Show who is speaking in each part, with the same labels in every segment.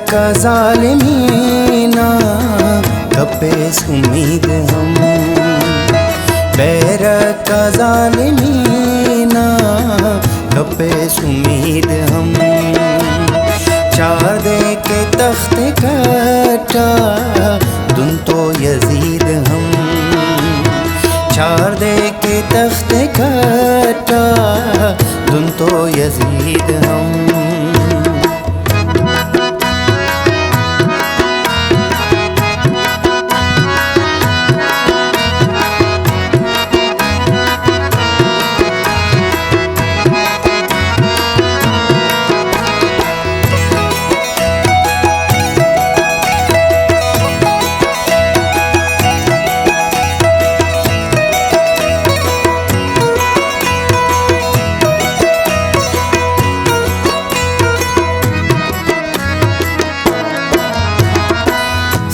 Speaker 1: का ज़ालिमीना कपेस उम्मीद हम, बैरक का ज़ालिमीना कपेस उम्मीद हम। चार दे के तख्त कटा दुन तो यजीद हम, चार दे के तख्त कटा दुन तो यजीद हम।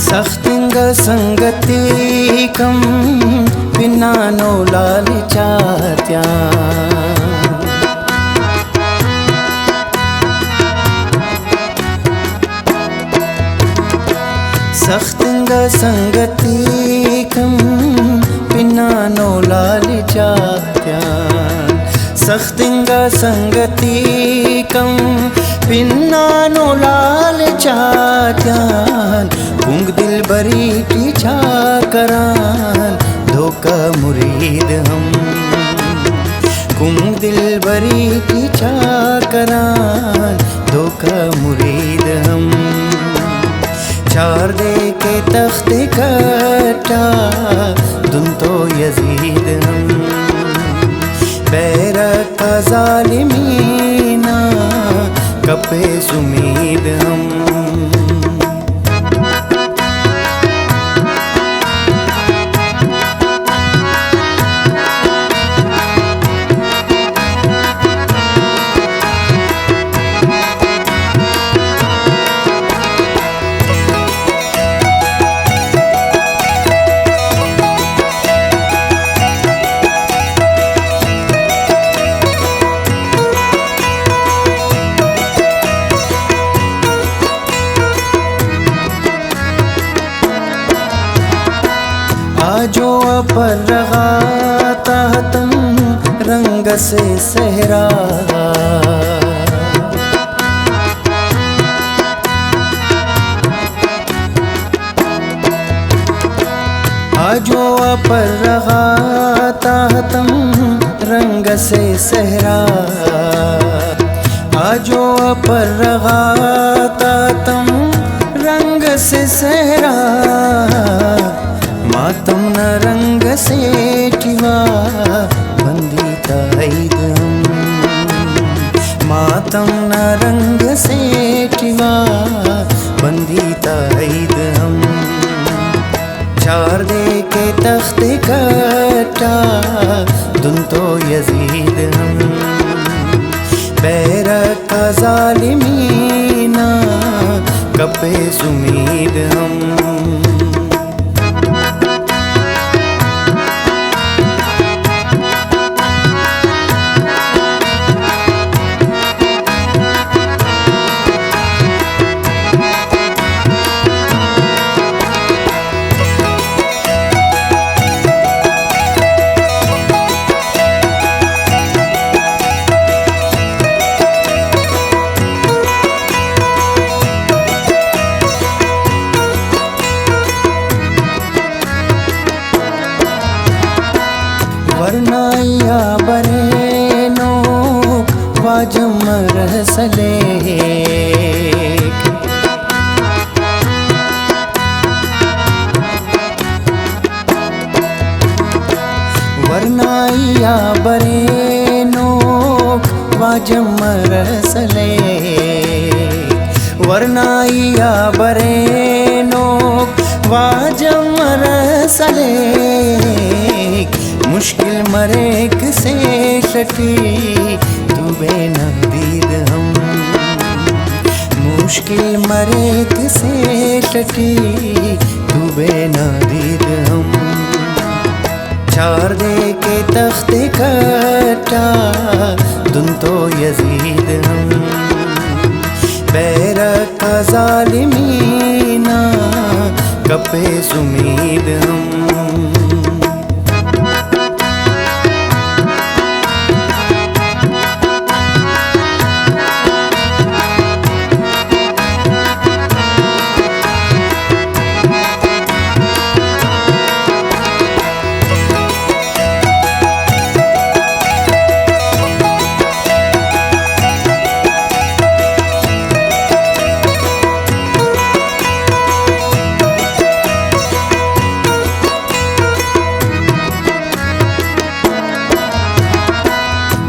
Speaker 1: सख्तिंग संगति कम बिना नो लाल चात्या, सख्तिंग संगति कम बिना नो लाल चात्या, सख्तिंग संगति कम बिना नो लाल चात्या। कुंग दिल बरी टीछा करान धोखा मुरीद हम, कुंग दिल बरी टीछा करान धोखा मुरीद हम। चार दे के तख्त कटा दुन तो यजीद हम, बैरक का ज़ालिमीना कपेस उम्मीद हम। आजो पर रगाता तुम रंग से सहरा, आजो पर रगाता तुम रंग से सहरा, आजो पर रगाता तुम रंग से सहरा। मातम न रंग से टिवा बंदी ताईद हम, मातम न रंग से टिवा बंदी ताईद हम। चार दे के तख्त कटा दुन तो यजीद हम, बैरक का ज़ालिमीना कपेस उम्मीद हम। वरनाया बरे नोक वाजम रहसले, वरनाया बरे नोक वाजम रहसले, वरनाया बरे नोक वाजम रहसले। मुश्किल मरेक से शटी तू बेनदीद हम, मुश्किल मरेक से शटी तू बेनदीद हम। चार दे के तख्त कटा दुन तो यजीद हम, बैरक का ज़ालिमीना कपे उम्मीद हम।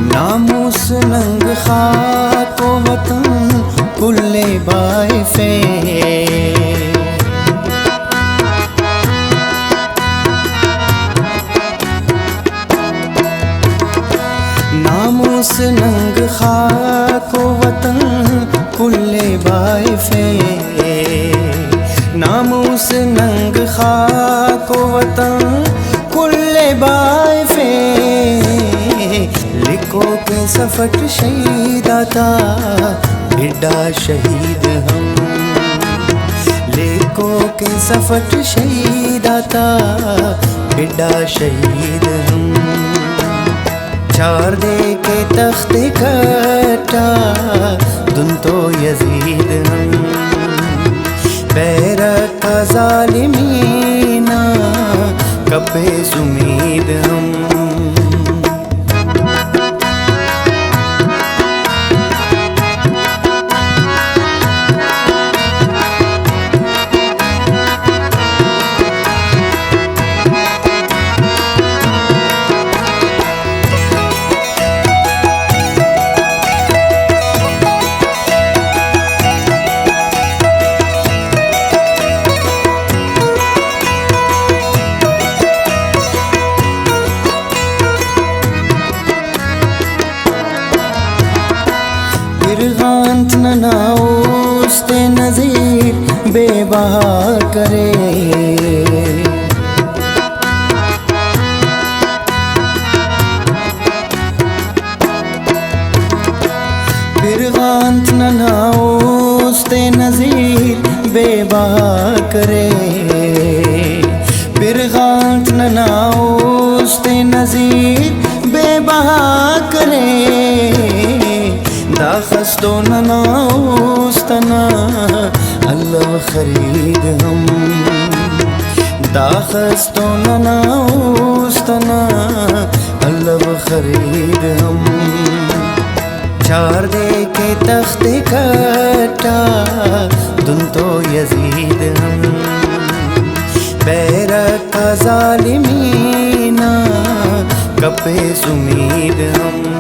Speaker 1: नामूस नंग खाको वतन कुल्ले बाइफे, नामूस नंग खाको वतन कुल्ले बाइफे, नामूस नंग खाको वतन कुल्ले बाइफे। लिखो के सफट शहीद आता बिड्डा शहीद हम, लिखो के सफट शहीद आता बिड्डा शहीद हम। चार दे के तख्ते कटा दुन तो यजीद हम, बैरक का ज़ालिमीना कपे उम्मीद हम। फिरगांत ननाउस्ते नज़ीर बेबहा करे, फिरगांत ननाउस्ते नज़ीर बेबहा करे, फिरगांत ननाउस्ते नज़ीर बेबहा करे। दाखस्तो ननाउस्तना अल्लाह खरीद हम, दाखस्तो ननाउस्तना अल्लाह खरीद हम। चार दे के तख्ते कटा दुन तो यजीद हम, बैरक का ज़ालिमीना कपे उम्मीद हम।